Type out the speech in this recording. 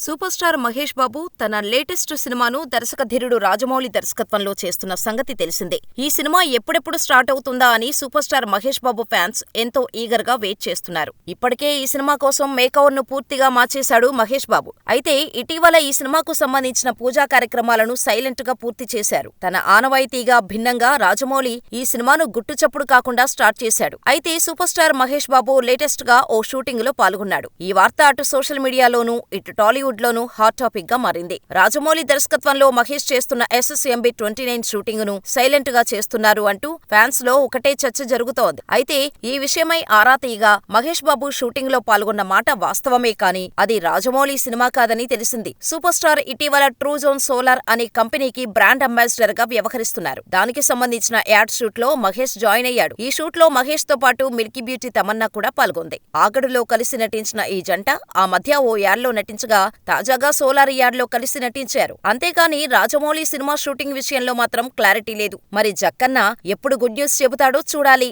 Super star Mahesh Babu తన latest సినిమాను దర్శకధీరుడు రాజమౌళి దర్శకత్వంలో చేస్తున్న సంగతి తెలిసిందే. ఈ సినిమా ఎప్పుడెప్పుడు స్టార్ట్ అవుతుందా అని super star Mahesh Babu fans ఎంతో ఈగర్ గా వెయిట్ చేస్తున్నారు. ఇప్పటికే ఈ సినిమా కోసం మేకఓవర్ ను పూర్తిగా మార్చేశాడు మహేష్ బాబు. అయితే ఇటీవల ఈ సినిమాకు సంబంధించిన పూజా కార్యక్రమాలను సైలెంట్ గా పూర్తి చేశారు. తన ఆనవాయితీగా భిన్నంగా రాజమౌళి ఈ సినిమాను గుట్టుచప్పుడు కాకుండా స్టార్ట్ చేశాడు. అయితే super star Mahesh Babu latest గా ఓ షూటింగ్ లో పాల్గొన్నాడు. ఈ వార్త అటు సోషల్ మీడియాలోనూ ఇటు టాలీవుడ్ లోనూ హాట్ టాపిక్ గా మారింది. రాజమౌళి దర్శకత్వంలో మహేష్ చేస్తున్న SSMB 29 షూటింగ్ ను సైలెంట్ గా చేస్తున్నారు అంటూ ఫ్యాన్స్ లో ఒకటే చర్చ జరుగుతోంది. అయితే ఈ విషయమై ఆరా తీయగా మహేష్ బాబు షూటింగ్ లో పాల్గొన్న మాట వాస్తవమే కానీ అది రాజమౌళి సినిమా కాదని తెలిసింది. సూపర్ స్టార్ ఇటీవల ట్రూజోన్ సోలార్ అనే కంపెనీకి బ్రాండ్ అంబాసిడర్ గా వ్యవహరిస్తున్నారు. దానికి సంబంధించిన యాడ్ షూట్ లో మహేష్ జాయిన్ అయ్యాడు. ఈ షూట్ లో మహేష్ తో పాటు మిల్కీ బ్యూటీ తమన్నా కూడా పాల్గొంది. ఆగడులో కలిసి నటించిన ఈ జంట ఆ మధ్య ఓ యాడ్ లో నటించగా తాజాగా సోలార్ యాడ్ లో కలిసి నటించారు. అంతేకాని రాజమౌళి సినిమా షూటింగ్ విషయంలో మాత్రం క్లారిటీ లేదు. మరి జక్కన్న ఎప్పుడు గుడ్ న్యూస్ చెబుతాడో చూడాలి.